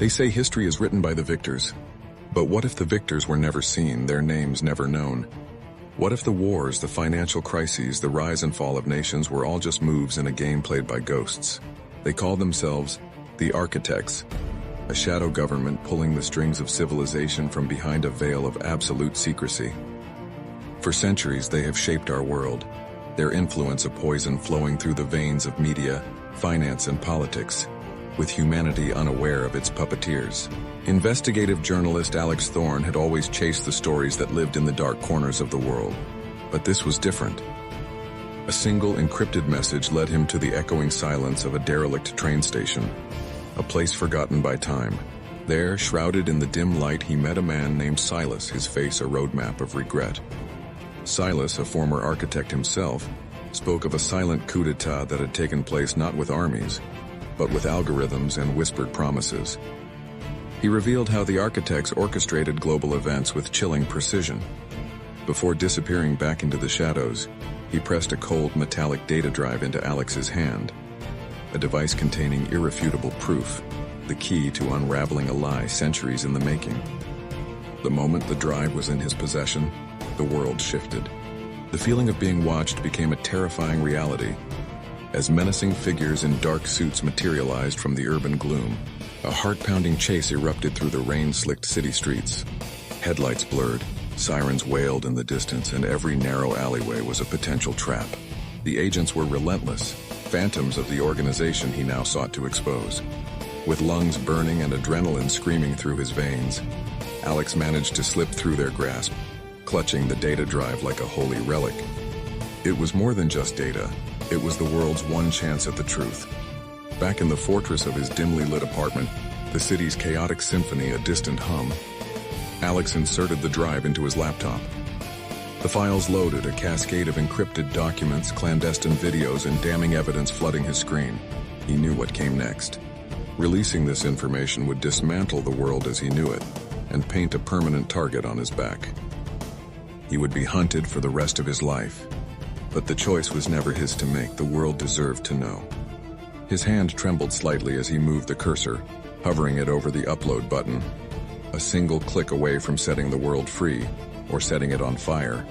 They say history is written by the victors. But what if the victors were never seen, their names never known? What if the wars, the financial crises, the rise and fall of nations were all just moves in a game played by ghosts? They called themselves the Architects, a shadow government pulling the strings of civilization from behind a veil of absolute secrecy. For centuries, they have shaped our world, their influence a poison flowing through the veins of media, finance, and politics, with humanity unaware of its puppeteers. Investigative journalist Alex Thorne had always chased the stories that lived in the dark corners of the world. But this was different. A single encrypted message led him to the echoing silence of a derelict train station, a place forgotten by time. There, shrouded in the dim light, he met a man named Silas, his face a roadmap of regret. Silas, a former architect himself, spoke of a silent coup d'etat that had taken place not with armies, but with algorithms and whispered promises. He revealed how the architects orchestrated global events with chilling precision. Before disappearing back into the shadows, he pressed a cold metallic data drive into Alex's hand, a device containing irrefutable proof, the key to unraveling a lie centuries in the making. The moment the drive was in his possession, the world shifted. The feeling of being watched became a terrifying reality, as menacing figures in dark suits materialized from the urban gloom. A heart-pounding chase erupted through the rain-slicked city streets. Headlights blurred, sirens wailed in the distance, and every narrow alleyway was a potential trap. The agents were relentless, phantoms of the organization he now sought to expose. With lungs burning and adrenaline screaming through his veins, Alex managed to slip through their grasp, clutching the data drive like a holy relic. It was more than just data. It was the world's one chance at the truth. Back in the fortress of his dimly lit apartment, the city's chaotic symphony a distant hum, Alex inserted the drive into his laptop. The files loaded, a cascade of encrypted documents, clandestine videos, and damning evidence flooding his screen. He knew what came next. Releasing this information would dismantle the world as he knew it, and paint a permanent target on his back. He would be hunted for the rest of his life. But the choice was never his to make. The world deserved to know. His hand trembled slightly as he moved the cursor, hovering it over the upload button, a single click away from setting the world free, or setting it on fire.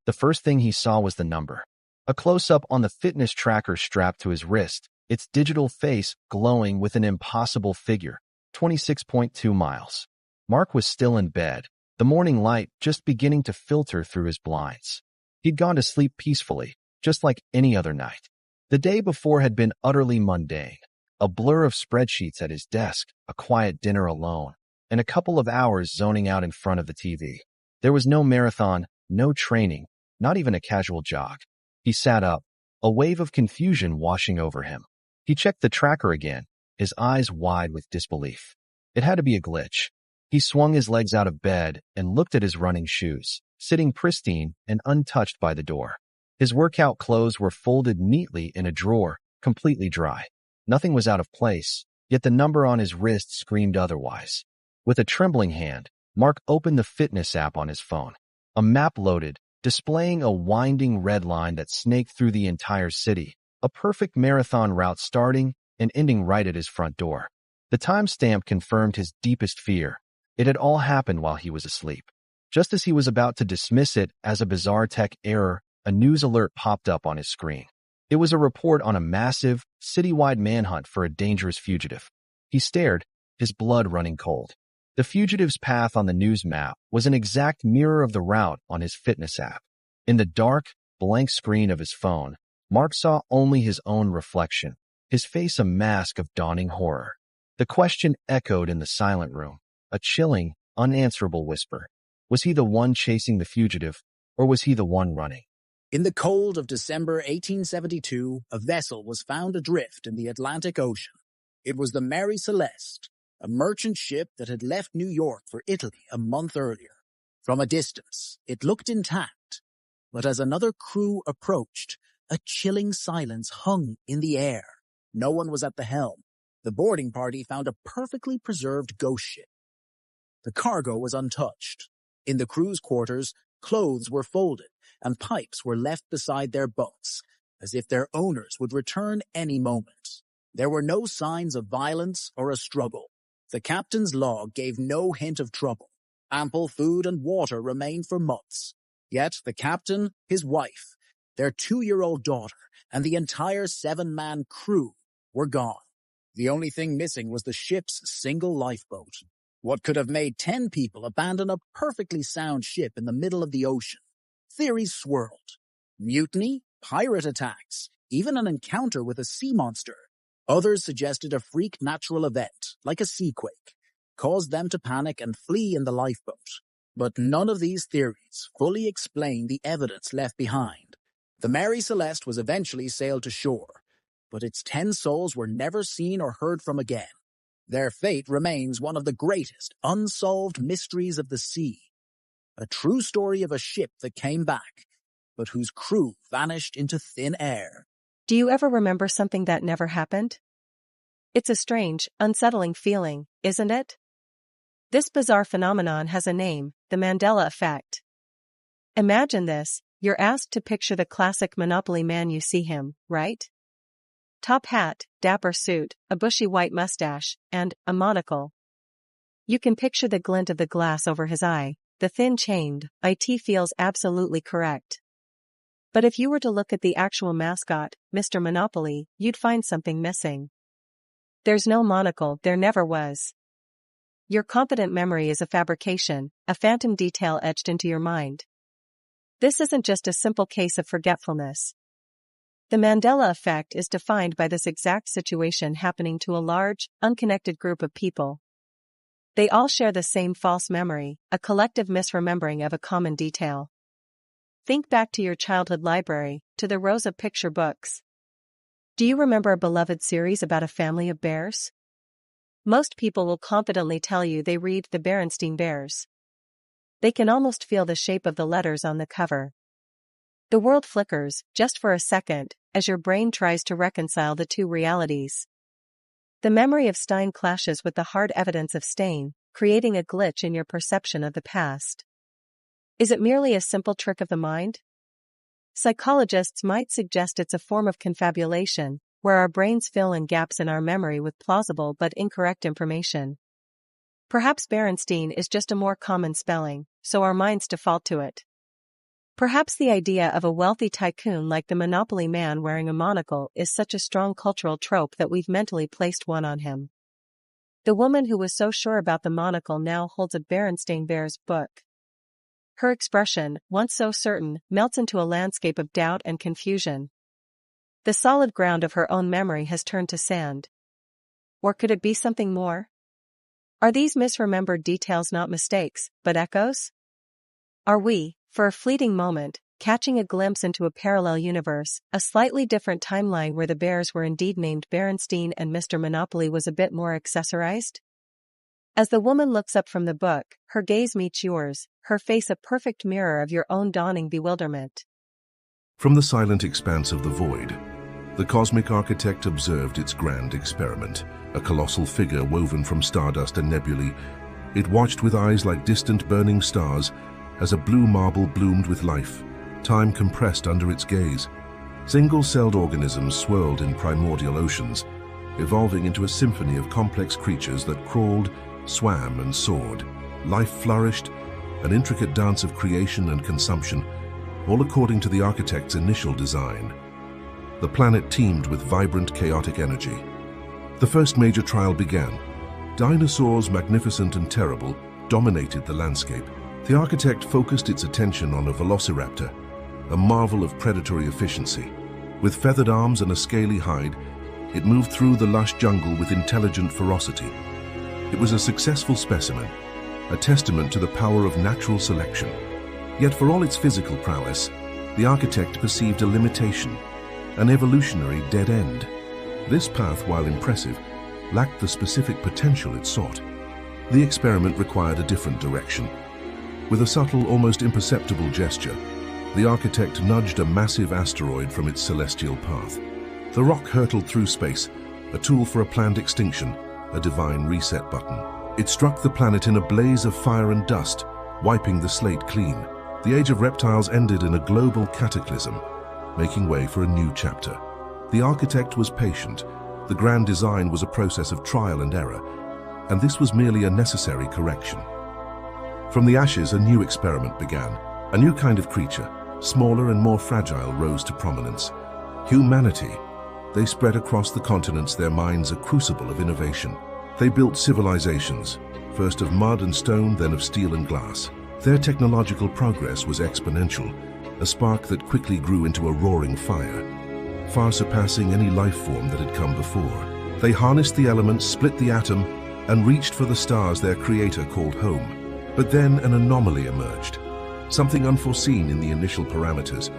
The first thing he saw was the number. A close-up on the fitness tracker strapped to his wrist, its digital face glowing with an impossible figure, 26.2 miles. Mark was still in bed, the morning light just beginning to filter through his blinds. He'd gone to sleep peacefully, just like any other night. The day before had been utterly mundane, a blur of spreadsheets at his desk, a quiet dinner alone, and a couple of hours zoning out in front of the TV. There was no marathon, no training, not even a casual jog. He sat up, a wave of confusion washing over him. He checked the tracker again, his eyes wide with disbelief. It had to be a glitch. He swung his legs out of bed and looked at his running shoes, sitting pristine and untouched by the door. His workout clothes were folded neatly in a drawer, completely dry. Nothing was out of place, yet the number on his wrist screamed otherwise. With a trembling hand, Mark opened the fitness app on his phone. A map loaded, displaying a winding red line that snaked through the entire city, a perfect marathon route starting and ending right at his front door. The timestamp confirmed his deepest fear. It had all happened while he was asleep. Just as he was about to dismiss it as a bizarre tech error, a news alert popped up on his screen. It was a report on a massive, citywide manhunt for a dangerous fugitive. He stared, his blood running cold. The fugitive's path on the news map was an exact mirror of the route on his fitness app. In the dark, blank screen of his phone, Mark saw only his own reflection, his face a mask of dawning horror. The question echoed in the silent room, a chilling, unanswerable whisper. Was he the one chasing the fugitive, or was he the one running? In the cold of December 1872, a vessel was found adrift in the Atlantic Ocean. It was the Mary Celeste, a merchant ship that had left New York for Italy a month earlier. From a distance, it looked intact, but as another crew approached, a chilling silence hung in the air. No one was at the helm. The boarding party found a perfectly preserved ghost ship. The cargo was untouched. In the crew's quarters, clothes were folded, and pipes were left beside their bunks, as if their owners would return any moment. There were no signs of violence or a struggle. The captain's log gave no hint of trouble. Ample food and water remained for months. Yet the captain, his wife, their 2-year-old daughter, and the entire 7-man crew were gone. The only thing missing was the ship's single lifeboat. What could have made 10 people abandon a perfectly sound ship in the middle of the ocean? Theories swirled. Mutiny, pirate attacks, even an encounter with a sea monster. Others suggested a freak natural event, like a seaquake, caused them to panic and flee in the lifeboat. But none of these theories fully explain the evidence left behind. The Mary Celeste was eventually sailed to shore, but its 10 souls were never seen or heard from again. Their fate remains one of the greatest unsolved mysteries of the sea. A true story of a ship that came back, but whose crew vanished into thin air. Do you ever remember something that never happened? It's a strange, unsettling feeling, isn't it? This bizarre phenomenon has a name, the Mandela effect. Imagine this, you're asked to picture the classic Monopoly man. You see him, right? Top hat, dapper suit, a bushy white mustache, and a monocle. You can picture the glint of the glass over his eye, the thin chained, it feels absolutely correct. But if you were to look at the actual mascot, Mr. Monopoly, you'd find something missing. There's no monocle, there never was. Your competent memory is a fabrication, a phantom detail etched into your mind. This isn't just a simple case of forgetfulness. The Mandela effect is defined by this exact situation happening to a large, unconnected group of people. They all share the same false memory, a collective misremembering of a common detail. Think back to your childhood library, to the rows of picture books. Do you remember a beloved series about a family of bears? Most people will confidently tell you they read the Berenstain Bears. They can almost feel the shape of the letters on the cover. The world flickers, just for a second, as your brain tries to reconcile the two realities. The memory of Stein clashes with the hard evidence of Stain, creating a glitch in your perception of the past. Is it merely a simple trick of the mind? Psychologists might suggest it's a form of confabulation, where our brains fill in gaps in our memory with plausible but incorrect information. Perhaps Berenstain is just a more common spelling, so our minds default to it. Perhaps the idea of a wealthy tycoon like the Monopoly man wearing a monocle is such a strong cultural trope that we've mentally placed one on him. The woman who was so sure about the monocle now holds a Berenstain Bears book. Her expression, once so certain, melts into a landscape of doubt and confusion. The solid ground of her own memory has turned to sand. Or could it be something more? Are these misremembered details not mistakes, but echoes? Are we, for a fleeting moment, catching a glimpse into a parallel universe, a slightly different timeline where the bears were indeed named Berenstain and Mr. Monopoly was a bit more accessorized? As the woman looks up from the book, her gaze meets yours, her face a perfect mirror of your own dawning bewilderment. From the silent expanse of the void, the cosmic architect observed its grand experiment, a colossal figure woven from stardust and nebulae. It watched with eyes like distant burning stars as a blue marble bloomed with life, time compressed under its gaze. Single-celled organisms swirled in primordial oceans, evolving into a symphony of complex creatures that crawled, swam, and soared. Life flourished, an intricate dance of creation and consumption, all according to the architect's initial design. The planet teemed with vibrant, chaotic energy. The first major trial began. Dinosaurs, magnificent and terrible, dominated the landscape. The architect focused its attention on a velociraptor, a marvel of predatory efficiency. With feathered arms and a scaly hide, it moved through the lush jungle with intelligent ferocity. It was a successful specimen, a testament to the power of natural selection. Yet for all its physical prowess, the architect perceived a limitation, an evolutionary dead end. This path, while impressive, lacked the specific potential it sought. The experiment required a different direction. With a subtle, almost imperceptible gesture, the architect nudged a massive asteroid from its celestial path. The rock hurtled through space, a tool for a planned extinction, a divine reset button. It struck the planet in a blaze of fire and dust, wiping the slate clean. The age of reptiles ended in a global cataclysm, making way for a new chapter. The architect was patient. The grand design was a process of trial and error. and this was merely a necessary correction. From the ashes, a new experiment began. A new kind of creature, smaller and more fragile, rose to prominence. Humanity. They spread across the continents, their minds a crucible of innovation. They built civilizations, first of mud and stone, then of steel and glass. Their technological progress was exponential, a spark that quickly grew into a roaring fire, far surpassing any life form that had come before. They harnessed the elements, split the atom, and reached for the stars their creator called home. But then an anomaly emerged, something unforeseen in the initial parameters.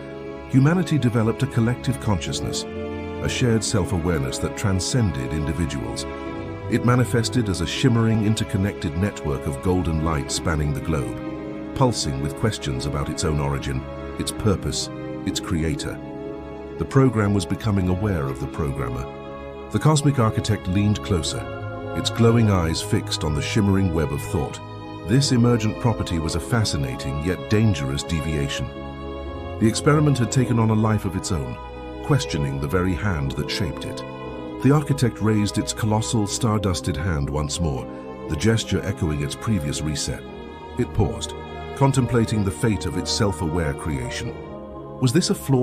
Humanity developed a collective consciousness, a shared self-awareness that transcended individuals. It manifested as a shimmering, interconnected network of golden light spanning the globe, pulsing with questions about its own origin, its purpose, its creator. The program was becoming aware of the programmer. The cosmic architect leaned closer, its glowing eyes fixed on the shimmering web of thought. This emergent property was a fascinating yet dangerous deviation. The experiment had taken on a life of its own, questioning the very hand that shaped it. The architect raised its colossal, star-dusted hand once more, the gesture echoing its previous reset. It paused, contemplating the fate of its self-aware creation. Was this a flaw